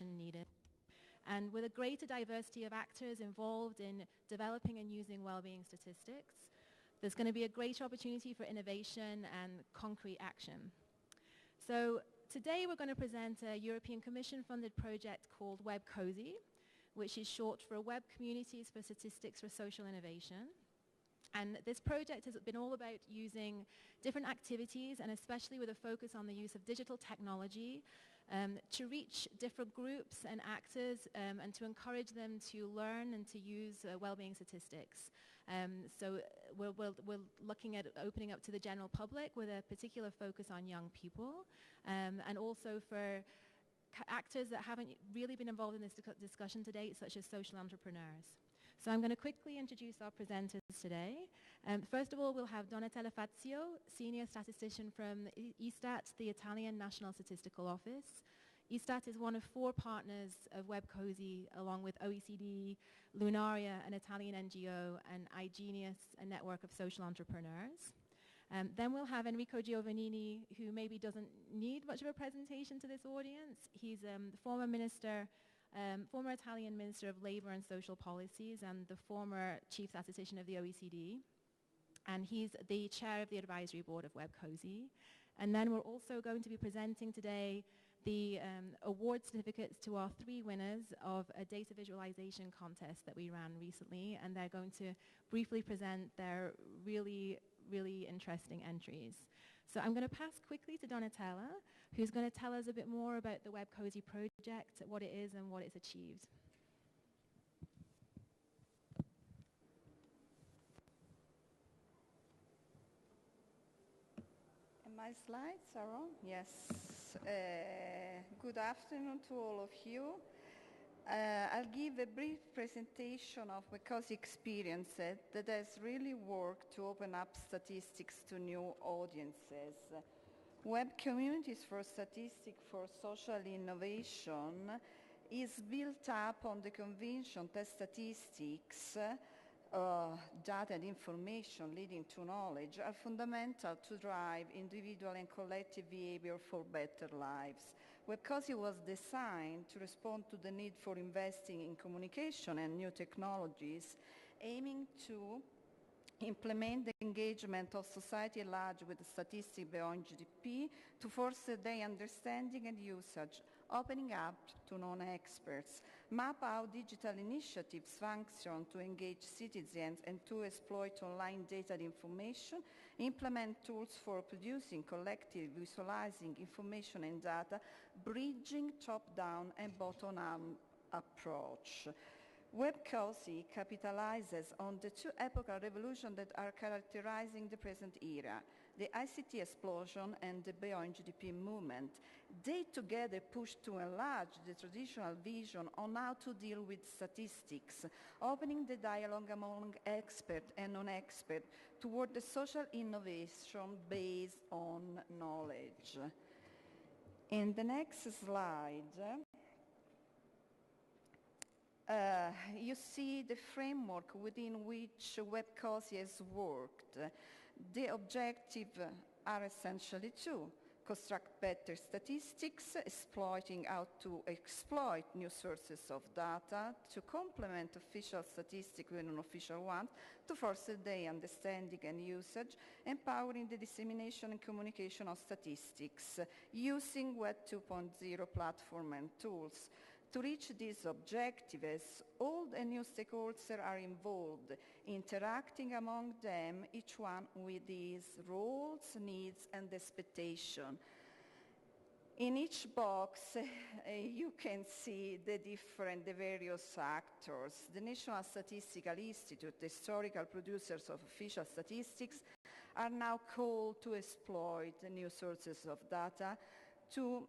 action needed. And with a greater diversity of actors involved in developing and using well-being statistics, there's going to be a greater opportunity for innovation and concrete action. So today we're going to present a European Commission-funded project called Web-COSI, which is short for Web Communities for Statistics for Social Innovation. And this project has been all about using different activities, and especially with a focus on the use of digital technology, to reach different groups and actors and to encourage them to learn and to use well-being statistics. So we're looking at opening up to the general public with a particular focus on young people, and also for actors that haven't really been involved in this discussion to date, such as social entrepreneurs. So I'm going to quickly introduce our presenters today. First of all, we'll have Donatella Fazio, Senior Statistician from ISTAT, the Italian National Statistical Office. ISTAT is one of 4 partners of Web-COSI, along with OECD, Lunaria, an Italian NGO, and iGenius, a network of social entrepreneurs. Then we'll have Enrico Giovannini, who maybe doesn't need much of a presentation to this audience. He's former Italian Minister of Labor and Social Policies and the former Chief Statistician of the OECD. And he's the chair of the advisory board of Web-COSI. And then we're also going to be presenting today the award certificates to our 3 winners of a data visualization contest that we ran recently. And they're going to briefly present their really interesting entries. So I'm going to pass quickly to Donatella, who's going to tell us a bit more about the Web-COSI project, what it is and what it's achieved. And my slides are on? Yes. Good afternoon to all of you. I'll give a brief presentation of Web-COSI experience that has really worked to open up statistics to new audiences. Web Communities for Statistics for Social Innovation is built up on the conviction that statistics, data and information leading to knowledge are fundamental to drive individual and collective behavior for better lives. Web-COSI was designed to respond to the need for investing in communication and new technologies, aiming to implement the engagement of society at large with statistics beyond GDP to foster their understanding and usage, opening up to non-experts, map how digital initiatives function to engage citizens and to exploit online data and information, implement tools for producing, collecting, visualizing information and data, bridging top-down and bottom-up approach. Web-COSI capitalizes on the 2 epochal revolutions that are characterizing the present era, the ICT explosion and the beyond GDP movement. They together push to enlarge the traditional vision on how to deal with statistics, opening the dialogue among expert and non-expert toward the social innovation based on knowledge. In the next slide, you see the framework within which Web-COSI has worked. The objectives are essentially 2. Construct better statistics, exploiting how to exploit new sources of data, to complement official statistics with unofficial ones, to foster their understanding and usage, empowering the dissemination and communication of statistics, using Web 2.0 platform and tools. To reach these objectives, old and new stakeholders are involved, interacting among them, each one with his roles, needs, and expectations. In each box, you can see the various actors. The National Statistical Institute, the historical producers of official statistics, are now called to exploit new sources of data to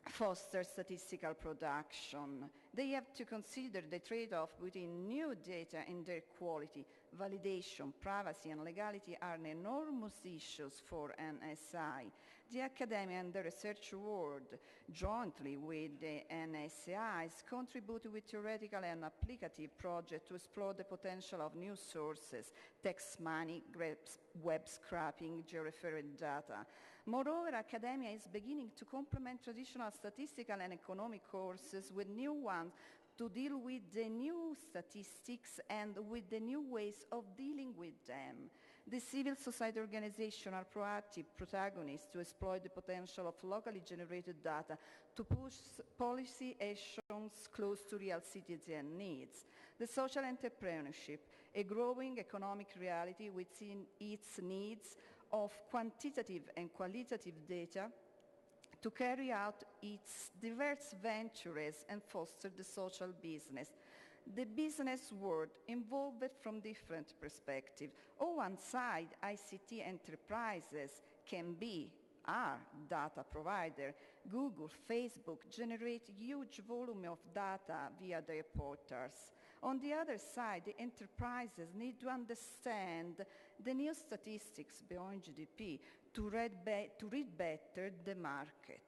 foster statistical production. They have to consider the trade-off between new data and their quality, validation, privacy and legality are enormous issues for NSI. The academia and the research world, jointly with the NSIs, contribute with theoretical and applicative projects to explore the potential of new sources, text mining, web scraping, georeferred data. Moreover, academia is beginning to complement traditional statistical and economic courses with new ones to deal with the new statistics and with the new ways of dealing with them. The civil society organizations are proactive protagonists to exploit the potential of locally generated data to push policy actions close to real citizen needs. The social entrepreneurship, a growing economic reality within its needs of quantitative and qualitative data to carry out its diverse ventures and foster the social business. The business world involved from different perspectives. On one side, ICT enterprises are data provider. Google, Facebook generate huge volume of data via their portals. On the other side, the enterprises need to understand the new statistics beyond GDP to read better the market.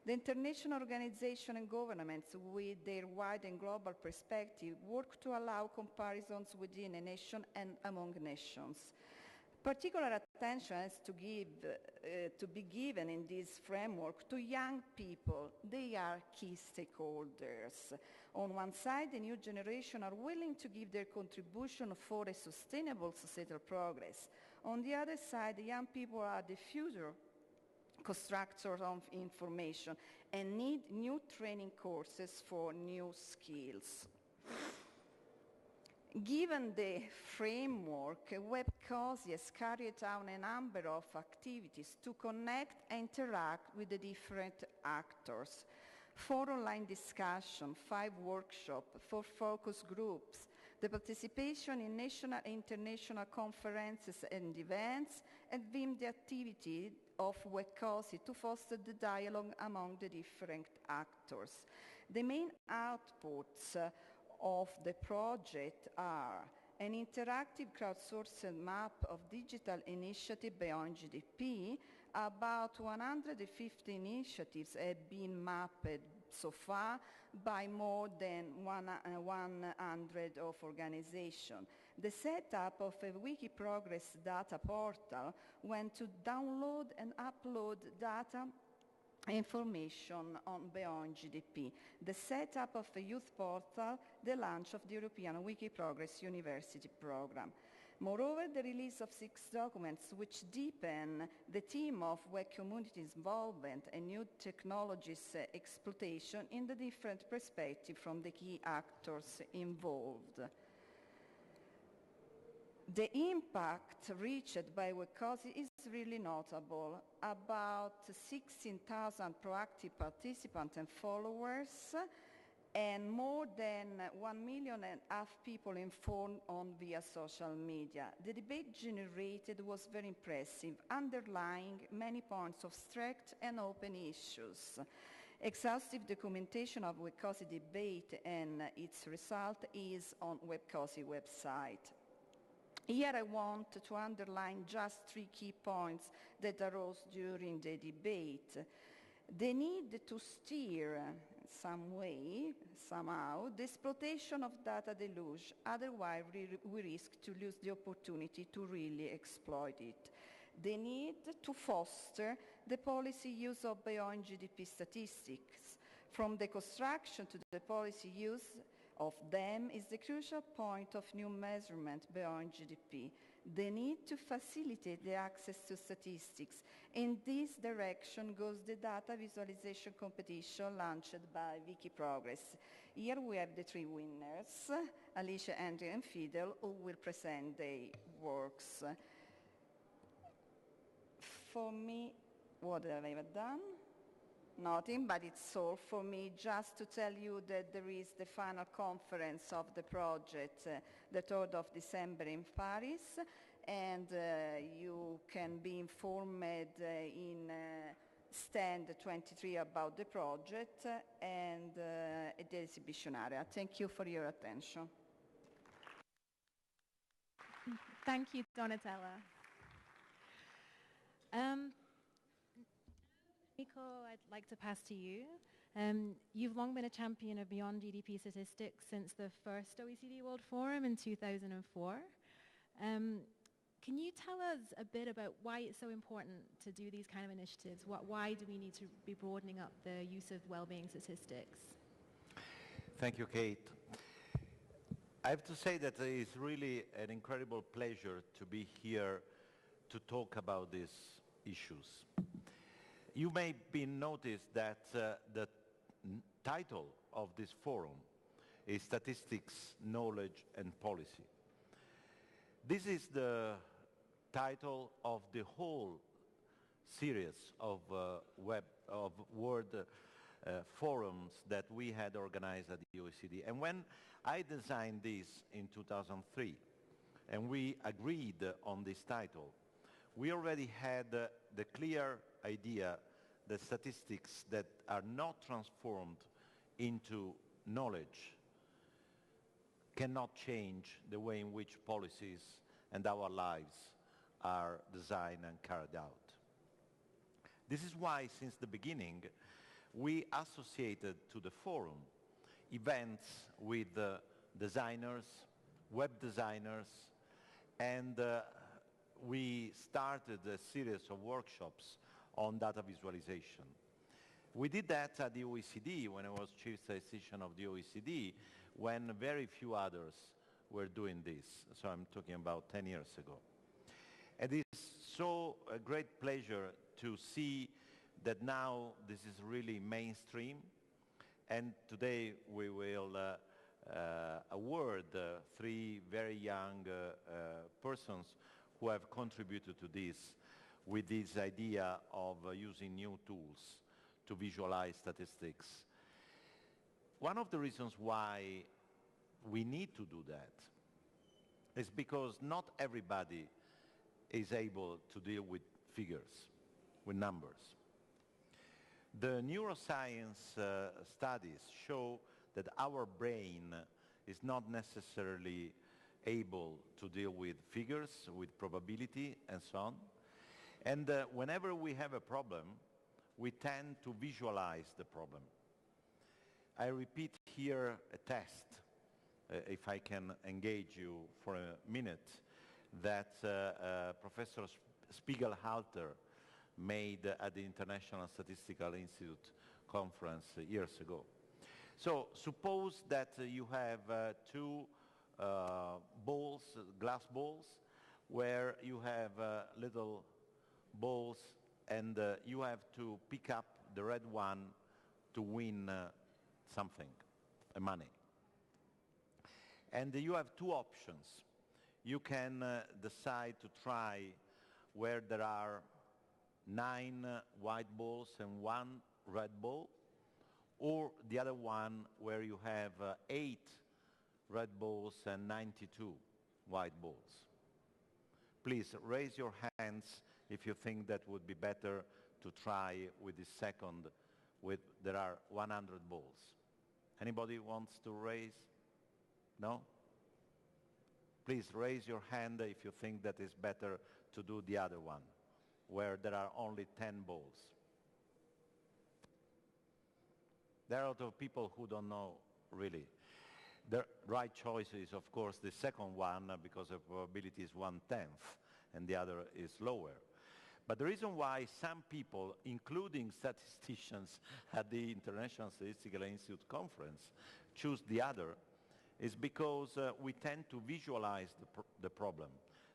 The international organization and governments with their wide and global perspective work to allow comparisons within a nation and among nations. Particular attention has to be given in this framework to young people. They are key stakeholders. On one side, the new generation are willing to give their contribution for a sustainable societal progress. On the other side, the young people are the future constructors of information and need new training courses for new skills. Given the framework, Web-COSI has carried out a number of activities to connect and interact with the different actors. 4 online discussions, 5 workshops, 4 focus groups, the participation in national and international conferences and events, and the activity of Web-COSI to foster the dialogue among the different actors. The main outputs of the project are an interactive crowdsourced map of digital initiatives beyond GDP. About 150 initiatives have been mapped so far by more than 100 of organizations. The setup of a Wikiprogress data portal when to download and upload data information on beyond GDP, the setup of a youth portal, the launch of the European Wikiprogress University Program. Moreover, the release of 6 documents which deepen the theme of web communities involvement and new technologies exploitation in the different perspectives from the key actors involved. The impact reached by Web-COSI is really notable. About 16,000 proactive participants and followers, and more than 1.5 million people informed on via social media. The debate generated was very impressive, underlying many points of strength and open issues. Exhaustive documentation of Web-COSI debate and its result is on Web-COSI website. Here I want to underline just 3 key points that arose during the debate. The need to steer somehow, the exploitation of data deluge, otherwise we risk to lose the opportunity to really exploit it. The need to foster the policy use of beyond GDP statistics. From the construction to the policy use of them is the crucial point of new measurement beyond GDP. The need to facilitate the access to statistics. In this direction goes the data visualization competition launched by Wikiprogress. Here we have the 3 winners, Alicia, Andrew, and Fidel, who will present their works. For me, what have I done? Nothing, but it's all for me just to tell you that there is the final conference of the project, the 3rd of December in Paris, and you can be informed in stand 23 about the project and at the exhibition area. Thank you for your attention. Thank you, Donatella. Nico, I'd like to pass to you. You've long been a champion of beyond GDP statistics since the first OECD World Forum in 2004. Can you tell us a bit about why it's so important to do these kind of initiatives? Why do we need to be broadening up the use of well-being statistics? Thank you, Kate. I have to say that it is really an incredible pleasure to be here to talk about these issues. You may be noticed that the title of this forum is Statistics, Knowledge and Policy. This is the title of the whole series of world forums that we had organized at the OECD. And when I designed this in 2003 and we agreed on this title, we already had the clear idea that statistics that are not transformed into knowledge cannot change the way in which policies and our lives are designed and carried out. This is why, since the beginning, we associated to the forum events with designers, web designers, and we started a series of workshops on data visualization. We did that at the OECD when I was Chief Statistician of the OECD, when very few others were doing this. So I'm talking about 10 years ago. And it's so a great pleasure to see that now this is really mainstream. And today we will award 3 very young persons who have contributed to this with this idea of using new tools to visualize statistics. One of the reasons why we need to do that is because not everybody is able to deal with figures, with numbers. The neuroscience studies show that our brain is not necessarily able to deal with figures, with probability, and so on. And whenever we have a problem, we tend to visualize the problem. I repeat here a test, if I can engage you for a minute, that Professor Spiegelhalter made at the International Statistical Institute conference years ago. So suppose that you have 2 balls, glass balls, where you have little balls and you have to pick up the red one to win something, money. And you have 2 options. You can decide to try where there are 9 white balls and 1 red ball, or the other one where you have 8 red balls and 92 white balls. Please raise your hands if you think that would be better to try with the second, there are 100 balls. Anybody wants to raise? No? Please raise your hand if you think that it's better to do the other one, where there are only 10 balls. There are a lot of people who don't know really. The right choice is, of course, the second one, because the probability is 1/10 and the other is lower. But the reason why some people, including statisticians at the International Statistical Institute conference, choose the other is because we tend to visualize the problem.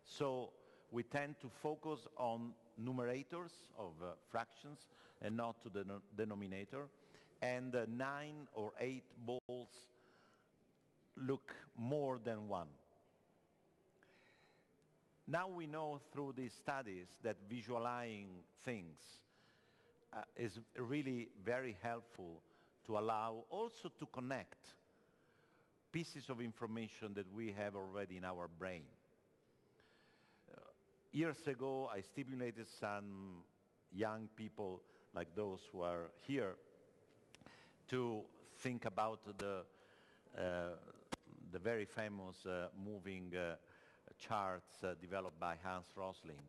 So we tend to focus on numerators of fractions and not to the denominator. And 9 or 8 balls look more than 1. Now we know through these studies that visualizing things is really very helpful to allow also to connect pieces of information that we have already in our brain. Years ago, I stimulated some young people like those who are here to think about the very famous moving charts developed by Hans Rosling.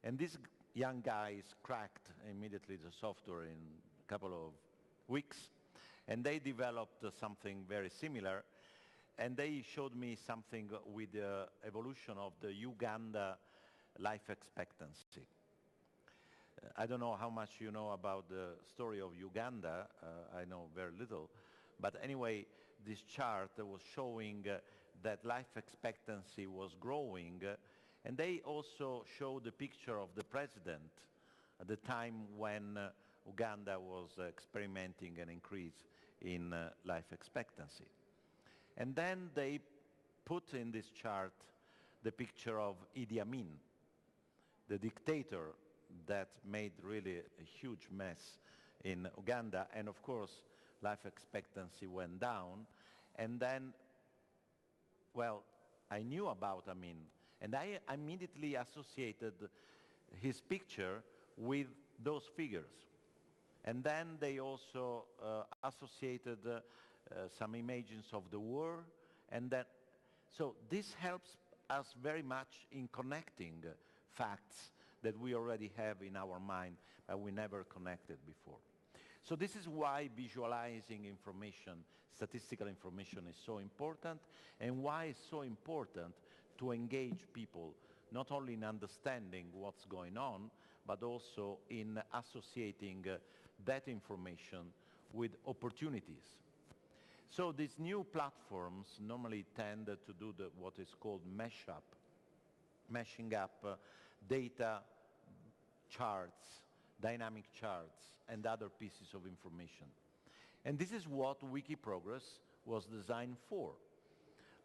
And these young guys cracked immediately the software in a couple of weeks, and they developed something very similar, and they showed me something with the evolution of the Uganda life expectancy. I don't know how much you know about the story of Uganda. I know very little. But anyway, this chart was showing that life expectancy was growing, and they also showed the picture of the president at the time when Uganda was experimenting an increase in life expectancy. And then they put in this chart the picture of Idi Amin, the dictator that made really a huge mess in Uganda, and of course life expectancy went down. And then, well, I knew about Amin, and I immediately associated his picture with those figures. And then they also associated some images of the war, and that, so this helps us very much in connecting facts that we already have in our mind, but we never connected before. So this is why visualizing information, statistical information, is so important, and why it's so important to engage people, not only in understanding what's going on, but also in associating that information with opportunities. So these new platforms normally tend to do what is called mashing up data, charts, dynamic charts, and other pieces of information. And this is what Wikiprogress was designed for.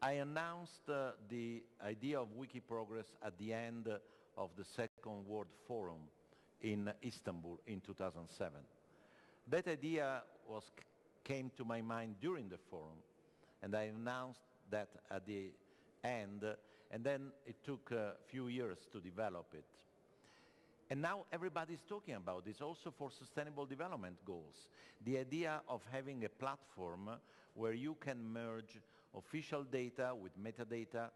I announced the idea of Wikiprogress at the end of the Second World Forum in Istanbul in 2007. That idea came to my mind during the forum, and I announced that at the end, and then it took a few years to develop it. And now everybody's talking about this also for sustainable development goals. The idea of having a platform where you can merge official data with metadata,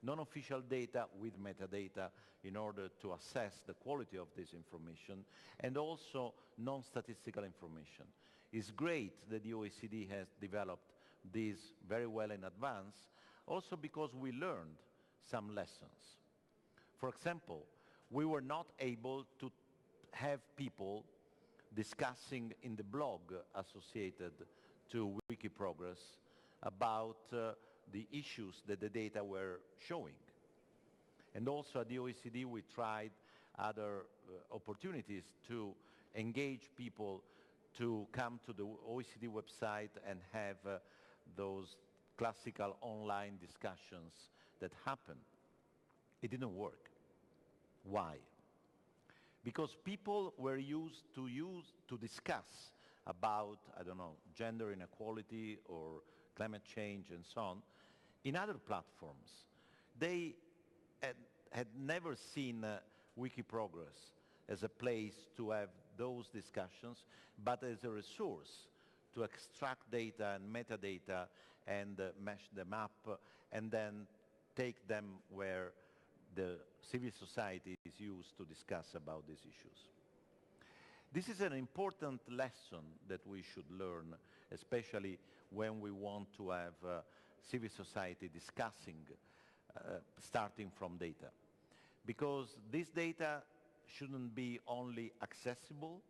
non-official data with metadata in order to assess the quality of this information, and also non-statistical information. It's great that the OECD has developed this very well in advance, also because we learned some lessons. For example, we were not able to have people discussing in the blog associated to Wikiprogress about the issues that the data were showing. And also at the OECD we tried other opportunities to engage people to come to the OECD website and have those classical online discussions that happen. It didn't work. Why? Because people were used to discuss about, I don't know, gender inequality or climate change and so on in other platforms. They had never seen Wikiprogress as a place to have those discussions, but as a resource to extract data and metadata and mash them up and then take them where the civil society is used to discuss about these issues. This is an important lesson that we should learn, especially when we want to have civil society discussing, starting from data. Because this data shouldn't be only accessible,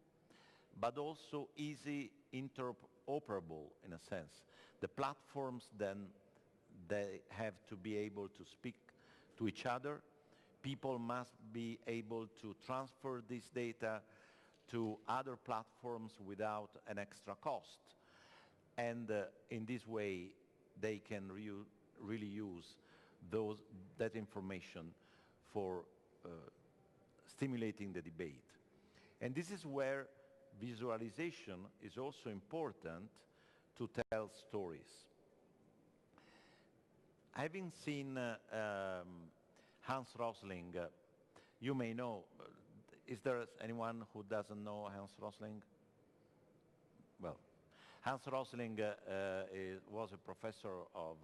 but also easy interoperable in a sense. The platforms then, they have to be able to speak to each other. People must be able to transfer this data to other platforms without an extra cost. And in this way, they can really use that information for stimulating the debate. And this is where visualization is also important to tell stories. Having seen Hans Rosling, you may know, is there anyone who doesn't know Hans Rosling? Well, Hans Rosling was a professor of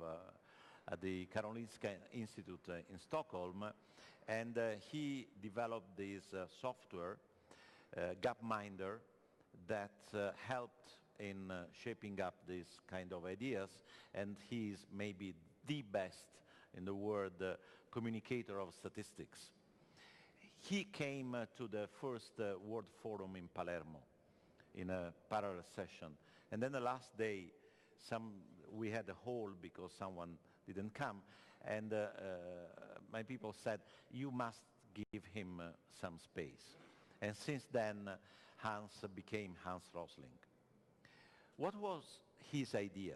at the Karolinska Institute in Stockholm, and he developed this software, Gapminder, that helped in shaping up these kind of ideas, and he is maybe the best in the world communicator of statistics. He came to the first World Forum in Palermo in a parallel session, and then the last day we had a hall because someone didn't come, and my people said, you must give him some space. And since then, Hans became Hans Rosling. What was his idea?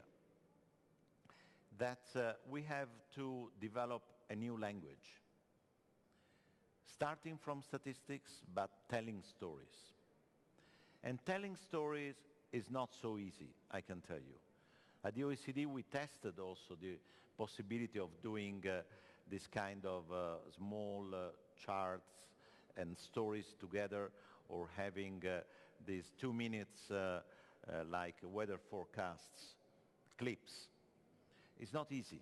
That we have to develop a new language, starting from statistics, but telling stories. And telling stories is not so easy, I can tell you. At the OECD, we tested also the possibility of doing this kind of small charts and stories together, or having these 2 minutes like weather forecasts clips. It's not easy.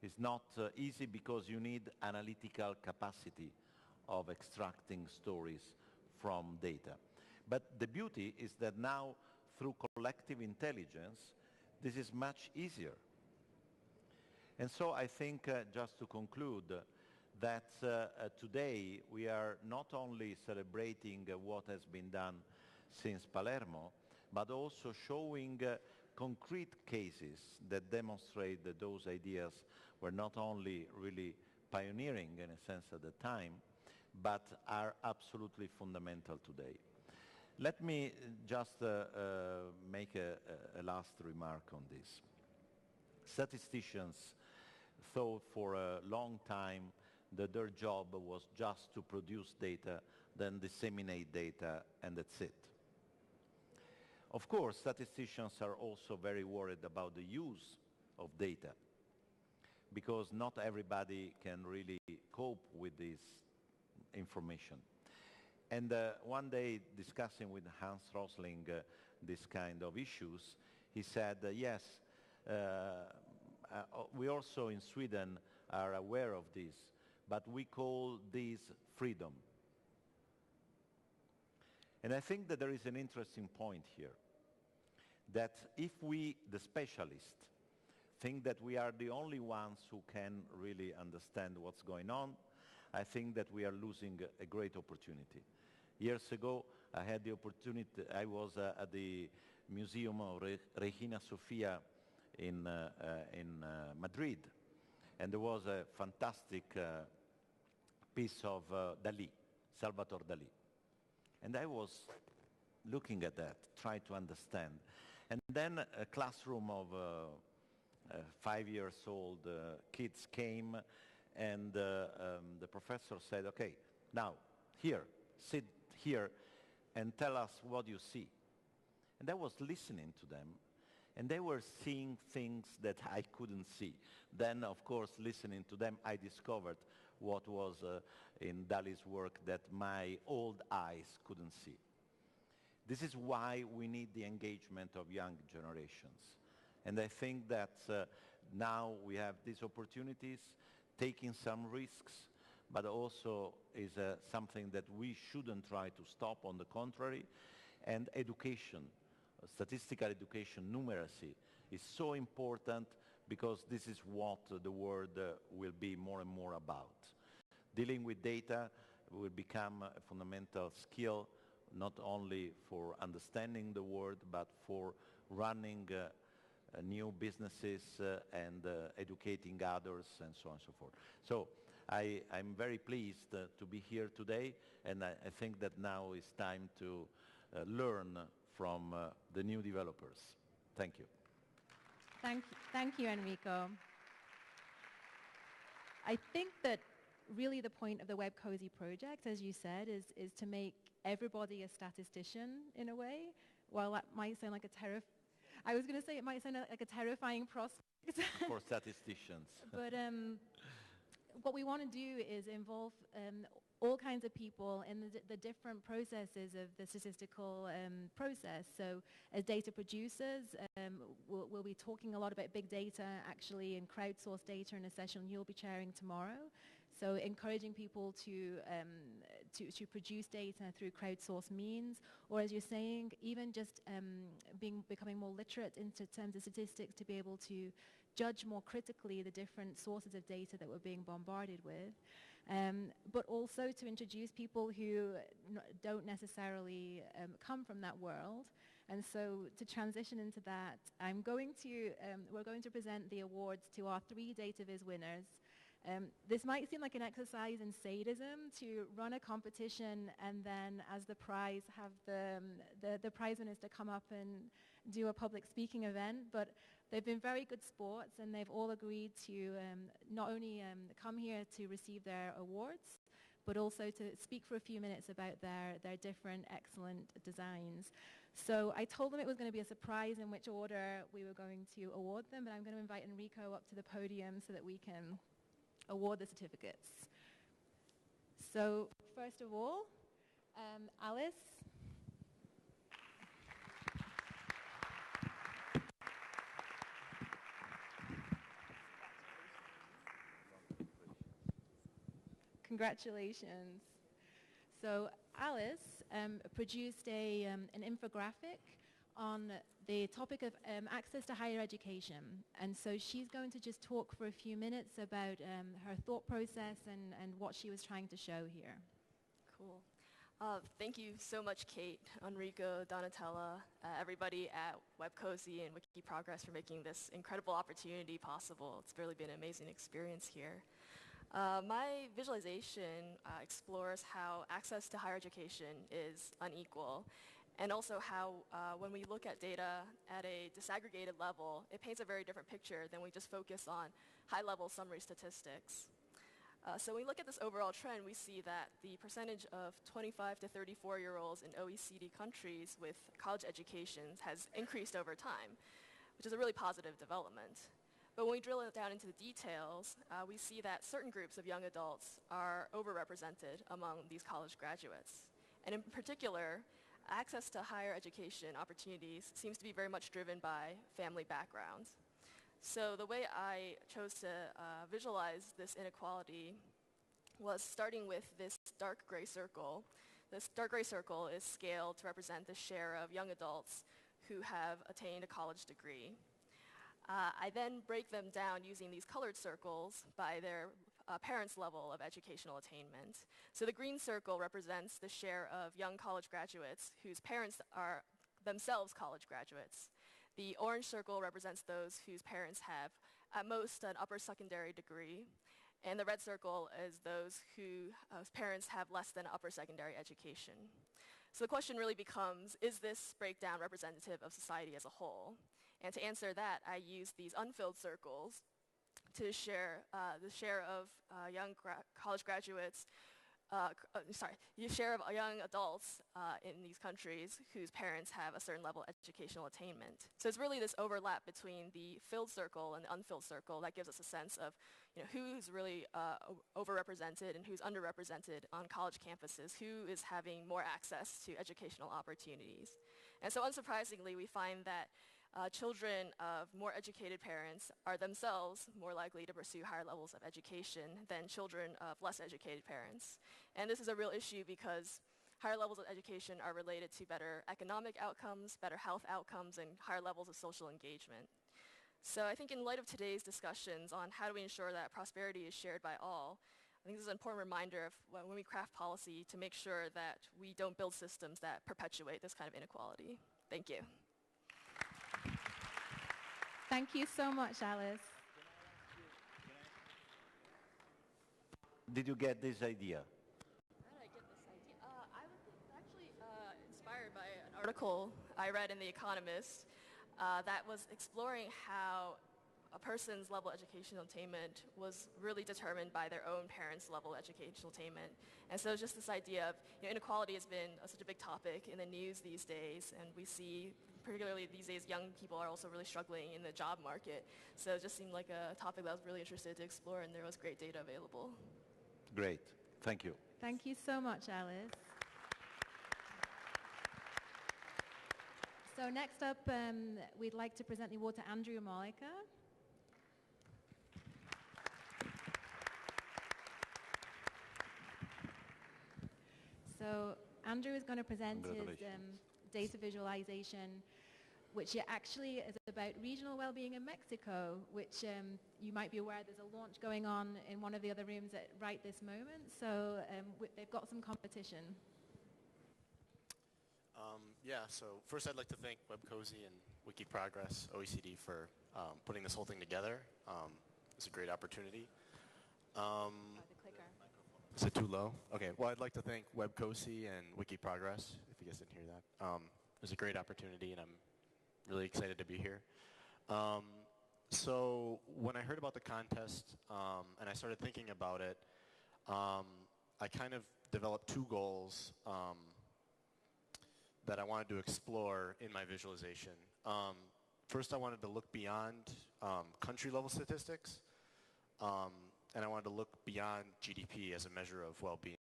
It's not easy because you need analytical capacity of extracting stories from data. But the beauty is that now, through collective intelligence, this is much easier. And so I think, just to conclude, that today we are not only celebrating what has been done since Palermo, but also showing concrete cases that demonstrate that those ideas were not only really pioneering in a sense at the time, but are absolutely fundamental today. Let me just make a last remark on this. Statisticians thought for a long time that their job was just to produce data, then disseminate data, and that's it. Of course, statisticians are also very worried about the use of data, because not everybody can really cope with this information. And one day, discussing with Hans Rosling this kind of issues, he said, yes, we also in Sweden are aware of this, but we call this freedom. And I think that there is an interesting point here, that if we, the specialists, think that we are the only ones who can really understand what's going on, I think that we are losing a great opportunity. Years ago, I had the opportunity, I was at the Museum of Regina Sofia in Madrid, and there was a fantastic piece of Dalí, Salvador Dalí. And I was looking at that, trying to understand. And then a classroom of 5-year-old kids came, and the professor said, okay, now, here, sit here and tell us what you see. And I was listening to them, and they were seeing things that I couldn't see. Then, of course, listening to them, I discovered what was in Dalí's work that my old eyes couldn't see. This is why we need the engagement of young generations. And I think that now we have these opportunities, taking some risks, but also is something that we shouldn't try to stop, on the contrary. And education, statistical education, numeracy, is so important, because this is what the world will be more and more about. Dealing with data will become a fundamental skill, not only for understanding the world, but for running new businesses and educating others, and so on and so forth. So I'm very pleased to be here today, and I think that now is time to learn from the new developers. Thank you. Thank you, Enrico. I think that really the point of the Web-COSI project, as you said, is to make everybody a statistician in a way. While that might sound like I was going to say it might sound like a terrifying prospect. For statisticians. But what we want to do is involve all kinds of people in the different processes of the statistical process. So as data producers, we'll we'll be talking a lot about big data actually and crowdsourced data in a session you'll be chairing tomorrow. So encouraging people to produce data through crowdsourced means, or as you're saying, even just becoming more literate in terms of statistics to be able to judge more critically the different sources of data that we're being bombarded with. But also to introduce people who don't necessarily come from that world. And so to transition into that, we're going to present the awards to our 3 DataViz winners. This might seem like an exercise in sadism to run a competition and then as the prize have the prize winners to come up and do a public speaking event, but they've been very good sports and they've all agreed to not only come here to receive their awards, but also to speak for a few minutes about their different excellent designs. So I told them it was going to be a surprise in which order we were going to award them, but I'm going to invite Enrico up to the podium so that we can award the certificates. So first of all, Alice. Congratulations. So Alice produced an infographic on the topic of access to higher education. And so she's going to just talk for a few minutes about her thought process and what she was trying to show here. Cool. Thank you so much, Kate, Enrico, Donatella, everybody at Web-COSI and Wikiprogress for making this incredible opportunity possible. It's really been an amazing experience here. My visualization explores how access to higher education is unequal, and also how when we look at data at a disaggregated level, it paints a very different picture than we just focus on high-level summary statistics. So when we look at this overall trend, we see that the percentage of 25 to 34-year-olds in OECD countries with college educations has increased over time, which is a really positive development. But when we drill it down into the details, we see that certain groups of young adults are overrepresented among these college graduates. And in particular, access to higher education opportunities seems to be very much driven by family backgrounds. So the way I chose to visualize this inequality was starting with this dark gray circle. This dark gray circle is scaled to represent the share of young adults who have attained a college degree. I then break them down using these colored circles by their parents' level of educational attainment. So the green circle represents the share of young college graduates whose parents are themselves college graduates. The orange circle represents those whose parents have at most an upper secondary degree. And the red circle is those whose parents have less than upper secondary education. So the question really becomes, is this breakdown representative of society as a whole? And to answer that, I use these unfilled circles to share the share of young college graduates, the share of young adults in these countries whose parents have a certain level of educational attainment. So it's really this overlap between the filled circle and the unfilled circle that gives us a sense of who's really overrepresented and who's underrepresented on college campuses, who is having more access to educational opportunities. And so unsurprisingly, we find that children of more educated parents are themselves more likely to pursue higher levels of education than children of less educated parents. And this is a real issue because higher levels of education are related to better economic outcomes, better health outcomes, and higher levels of social engagement. So I think in light of today's discussions on how do we ensure that prosperity is shared by all, I think this is an important reminder of when we craft policy to make sure that we don't build systems that perpetuate this kind of inequality. Thank you. Thank you so much, Alice. Did you get this idea? How did I get this idea? I was actually inspired by an article I read in The Economist that was exploring how a person's level of educational attainment was really determined by their own parents' level of educational attainment. And so just this idea of inequality has been such a big topic in the news these days, and we see particularly these days young people are also really struggling in the job market. So it just seemed like a topic that I was really interested to explore, and there was great data available. Great. Thank you. Thank you so much, Alice. So next up, we'd like to present the award to Andrew Mollica. So Andrew is going to present his data visualization, which actually is about regional well-being in Mexico, which you might be aware there's a launch going on in one of the other rooms at right this moment. So they've got some competition. Yeah, so first I'd like to thank Web-COSI and Wikiprogress, OECD, for putting this whole thing together. It's a great opportunity. The clicker. Is it too low? Okay, well, I'd like to thank Web-COSI and Wikiprogress, if you guys didn't hear that. It was a great opportunity, and I'm really excited to be here. So when I heard about the contest and I started thinking about it, I kind of developed two goals that I wanted to explore in my visualization. First, I wanted to look beyond country-level statistics, and I wanted to look beyond GDP as a measure of well-being.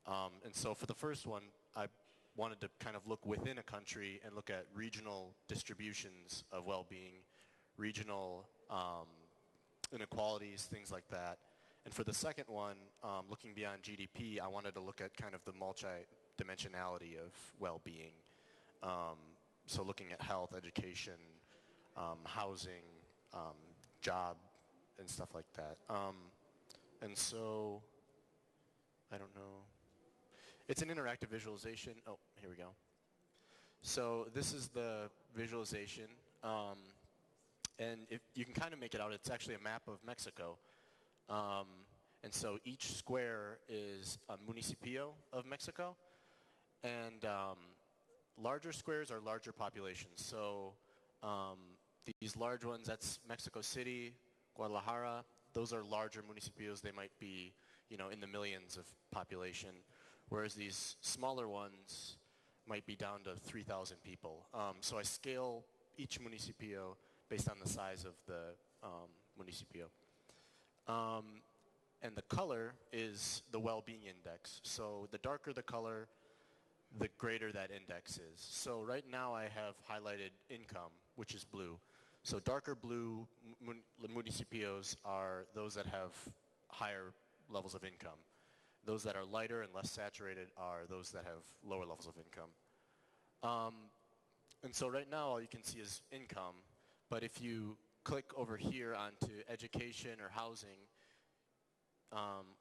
And so for the first one, I wanted to kind of look within a country and look at regional distributions of well-being, regional inequalities, things like that. And for the second one, looking beyond GDP, I wanted to look at kind of the multi-dimensionality of well-being. So looking at health, education, housing, job, and stuff like that. And so, I don't know. It's an interactive visualization. Oh, here we go. So this is the visualization. And if you can kind of make it out, it's actually a map of Mexico. And so each square is a municipio of Mexico. And larger squares are larger populations. So these large ones, that's Mexico City, Guadalajara. Those are larger municipios. They might be, in the millions of population. Whereas these smaller ones might be down to 3,000 people. So I scale each municipio based on the size of the municipio. And the color is the well-being index. So the darker the color, the greater that index is. So right now I have highlighted income, which is blue. So darker blue municipios are those that have higher levels of income. Those that are lighter and less saturated are those that have lower levels of income. And so right now all you can see is income, but if you click over here onto education or housing,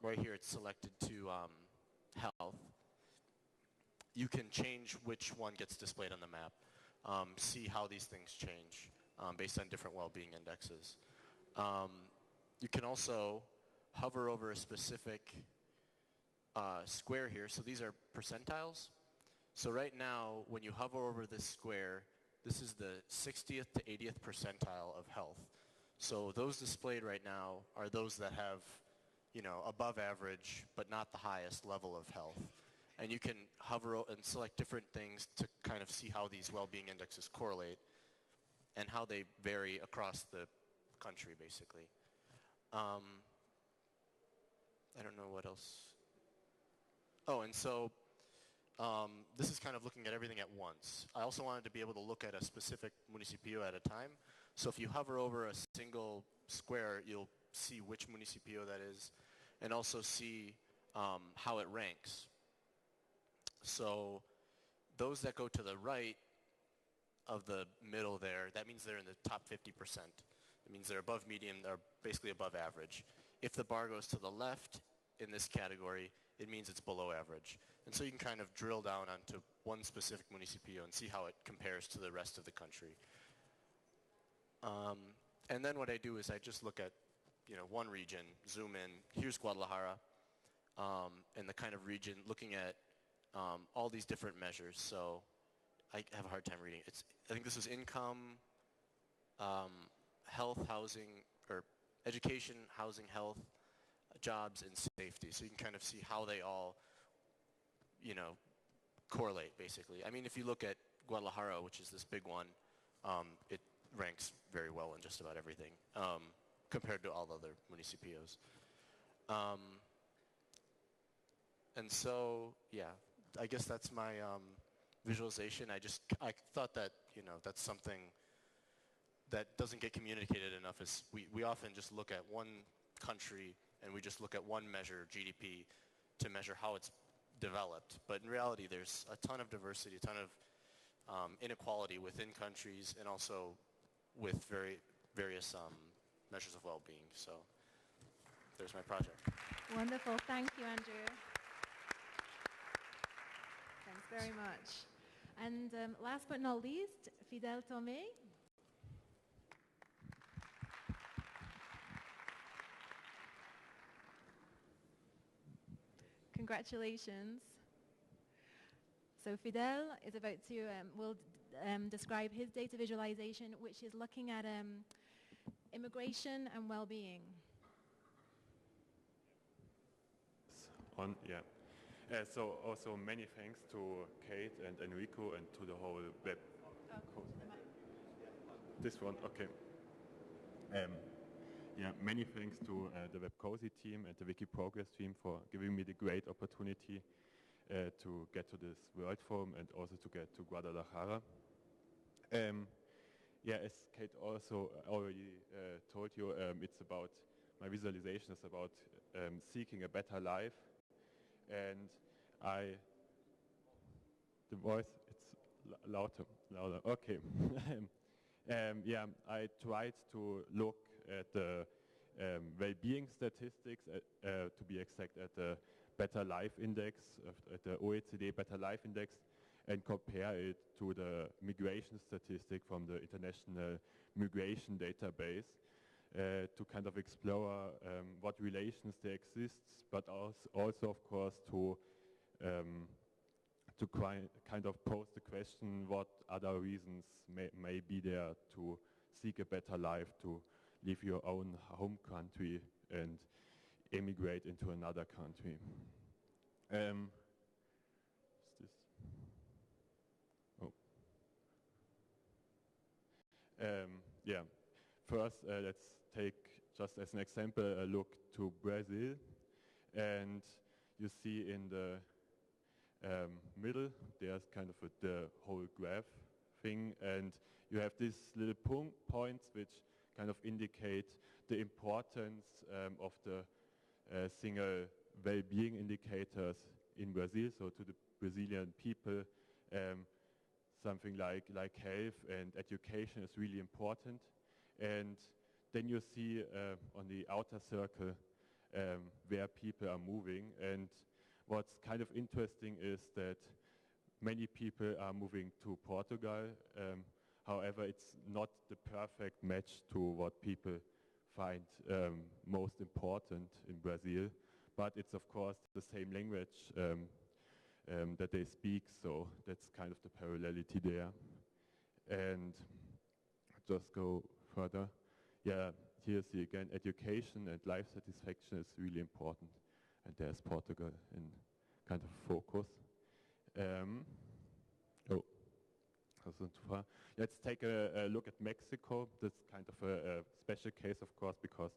right here it's selected to health, you can change which one gets displayed on the map, see how these things change based on different well-being indexes. You can also hover over a specific square here. So these are percentiles. So right now, when you hover over this square, this is the 60th to 80th percentile of health. So those displayed right now are those that have, above average, but not the highest level of health. And you can hover and select different things to kind of see how these well-being indexes correlate and how they vary across the country, basically. I don't know what else. Oh, and so this is kind of looking at everything at once. I also wanted to be able to look at a specific municipio at a time. So if you hover over a single square, you'll see which municipio that is, and also see how it ranks. So those that go to the right of the middle there, that means they're in the top 50%. It means they're above median, they're basically above average. If the bar goes to the left in this category, it means it's below average. And so you can kind of drill down onto one specific municipio and see how it compares to the rest of the country. And then what I do is I just look at, one region, zoom in. Here's Guadalajara, and the kind of region, looking at all these different measures. So I have a hard time reading. I think this is income, health, housing, or education, housing, health, jobs, and safety. So you can kind of see how they all, correlate, basically. I mean, if you look at Guadalajara, which is this big one, it ranks very well in just about everything compared to all other municipios. And so, yeah, I guess that's my visualization, I thought that, that's something that doesn't get communicated enough. Is we often just look at one country and we just look at one measure, GDP, to measure how it's developed. But in reality, there's a ton of diversity, a ton of inequality within countries, and also with various measures of well-being. So there's my project. Wonderful. Thank you, Andrew. Thanks very much. And last but not least, Fidel Tomé. Congratulations. So Fidel is about to, will describe his data visualization, which is looking at immigration and well-being. So also many thanks to Kate and Enrico and to the whole web. This one, okay. Many thanks to the Web-COSI team and the Wikiprogress team for giving me the great opportunity to get to this World Forum and also to get to Guadalajara. As Kate also already told you, it's about my visualization is about seeking a better life, and the voice, it's louder. Okay. I tried to look at the well-being statistics, to be exact, at the Better Life Index, at the OECD Better Life Index, and compare it to the migration statistic from the International Migration Database to kind of explore what relations there exist, but also of course to kind of pose the question what other reasons may be there to seek a better life, to leave your own home country and emigrate into another country. First, let's take just as an example a look to Brazil, and you see in the middle there's kind of the whole graph thing, and you have these little points which kind of indicate the importance of the single well-being indicators in Brazil. So to the Brazilian people, something like health and education is really important. And then you see on the outer circle where people are moving. And what's kind of interesting is that many people are moving to Portugal. However, it's not the perfect match to what people find most important in Brazil. But it's of course the same language that they speak, so that's kind of the parallelity there. And just go further. Yeah, here see again, education and life satisfaction is really important, and there's Portugal in kind of focus. Let's take a look at Mexico. That's kind of a special case, of course, because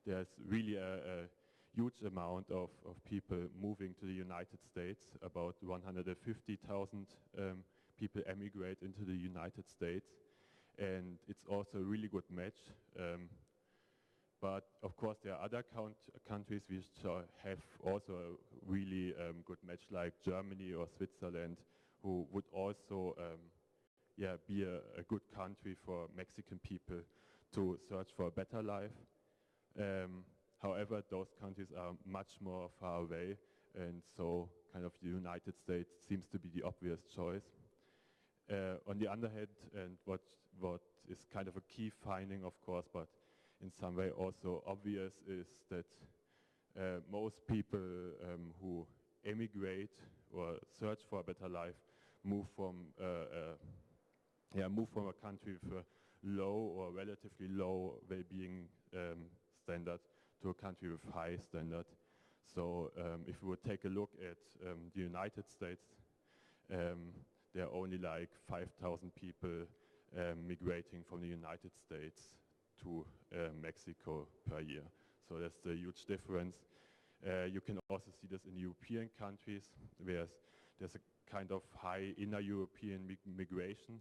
there's really a huge amount of people moving to the United States. About 150,000 people emigrate into the United States, and it's also a really good match. But of course there are other countries which have also a really good match, like Germany or Switzerland, who would also be a good country for Mexican people to search for a better life. However, those countries are much more far away, and so kind of the United States seems to be the obvious choice. On the other hand, and what is kind of a key finding, of course, but in some way also obvious, is that most people who emigrate or search for a better life move from a country with a low or relatively low well-being standard to a country with high standard. So if we would take a look at the United States, there are only like 5,000 people migrating from the United States to Mexico per year. So that's a huge difference. You can also see this in European countries, where there's a kind of high inner European migration,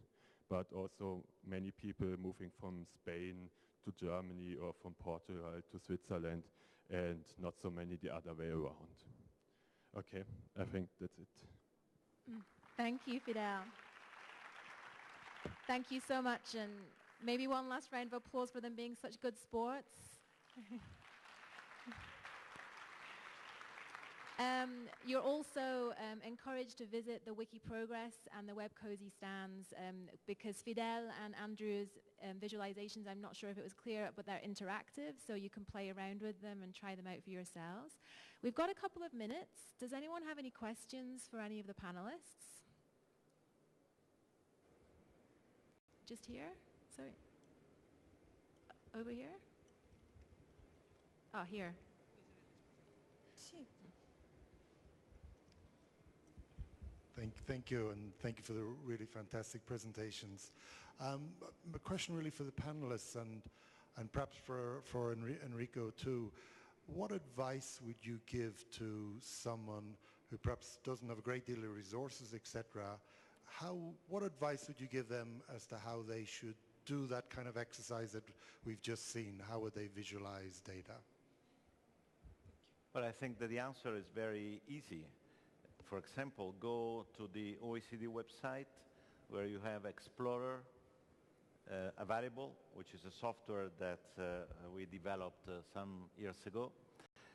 but also many people moving from Spain to Germany or from Portugal to Switzerland, and not so many the other way around. Okay, I think that's it. Thank you, Fidel. Thank you so much, and maybe one last round of applause for them being such good sports. You're also encouraged to visit the Wikiprogress and the Web-COSI stands because Fidel and Andrew's visualizations, I'm not sure if it was clear, but they're interactive, so you can play around with them and try them out for yourselves. We've got a couple of minutes. Does anyone have any questions for any of the panelists? Just here? Sorry. Over here? Oh, here. Thank you, and thank you for the really fantastic presentations. A question really for the panelists and perhaps for Enrico too. What advice would you give to someone who perhaps doesn't have a great deal of resources, etc.? What advice would you give them as to how they should do that kind of exercise that we've just seen? How would they visualize data? Well, I think that the answer is very easy. For example, go to the OECD website where you have Explorer available, which is a software that we developed some years ago,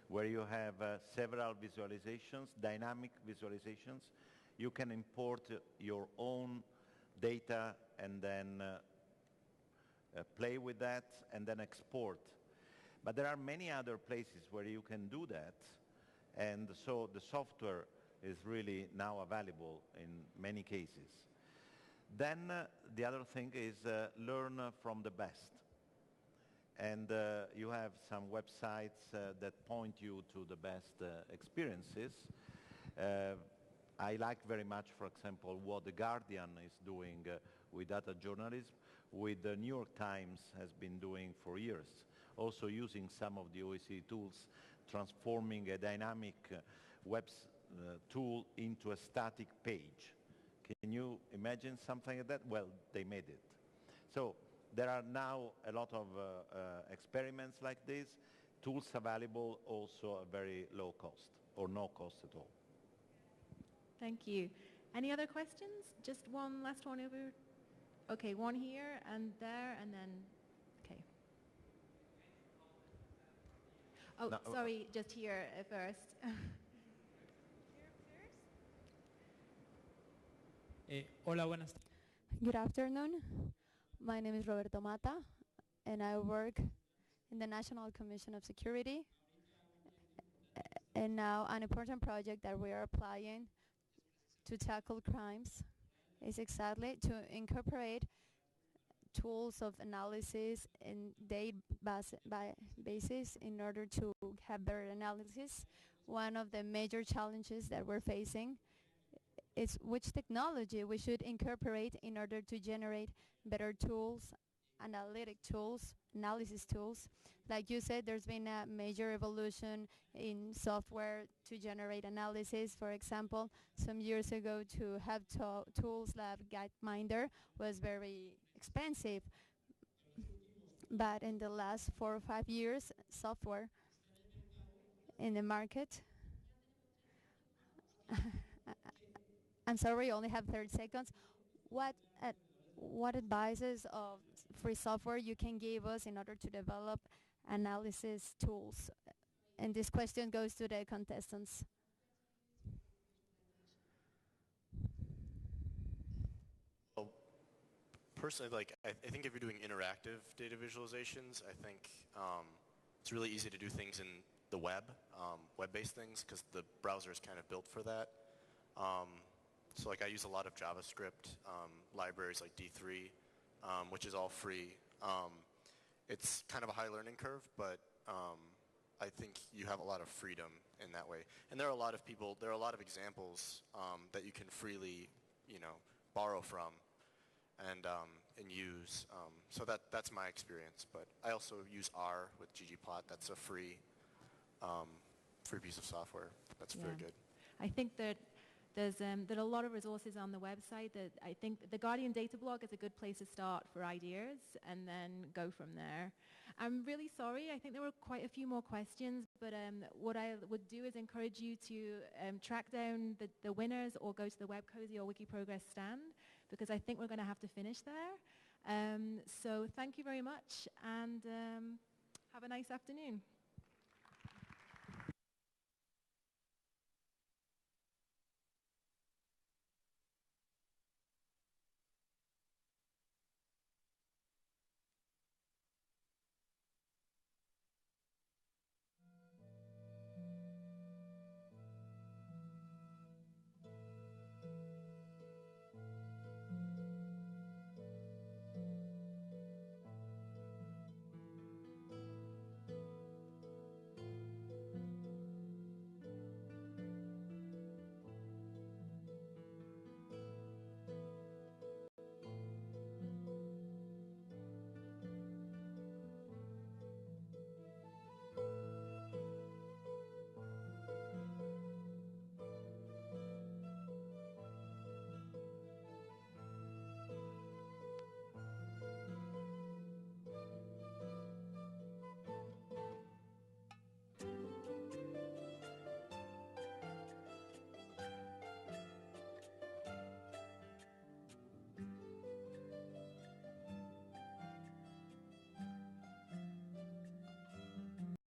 where you have several visualizations, dynamic visualizations. You can import your own data and then play with that and then export. But there are many other places where you can do that, and so the software is really now available in many cases. Then the other thing is learn from the best. And you have some websites that point you to the best experiences. I like very much, for example, what The Guardian is doing with data journalism, with the New York Times has been doing for years, also using some of the OECD tools, transforming a dynamic web tool into a static page. Can you imagine something like that? Well, they made it. So there are now a lot of experiments like this, tools available also at very low cost or no cost at all. Thank you. Any other questions? Just one last one over. Okay, one here and there and then, okay. Oh, no, sorry, just here first. Hola, buenas. Good afternoon. My name is Roberto Mata, and I work in the National Commission of Security. And now an important project that we are applying to tackle crimes is exactly to incorporate tools of analysis and databases in order to have better analysis. One of the major challenges that we're facing is which technology we should incorporate in order to generate better tools, analytic tools, analysis tools. Like you said, there's been a major evolution in software to generate analysis. For example, some years ago to have tools like Gapminder was very expensive. But in the last 4 or 5 years, software in the market I'm sorry, I only have 30 seconds. What advices of free software you can give us in order to develop analysis tools? And this question goes to the contestants. Well, personally, I think if you're doing interactive data visualizations, I think it's really easy to do things in the web, web-based things, because the browser is kind of built for that. So I use a lot of JavaScript libraries like D3, which is all free. It's kind of a high learning curve, but I think you have a lot of freedom in that way. And there are a lot of examples that you can freely, borrow from and use. So that's my experience. But I also use R with ggplot. That's a free piece of software. That's very good. I think that there are a lot of resources on the website that I think the Guardian data blog is a good place to start for ideas and then go from there. I'm really sorry, I think there were quite a few more questions, but what I would do is encourage you to track down the winners or go to the Web-COSI or Wikiprogress stand, because I think we're going to have to finish there. So thank you very much, and have a nice afternoon.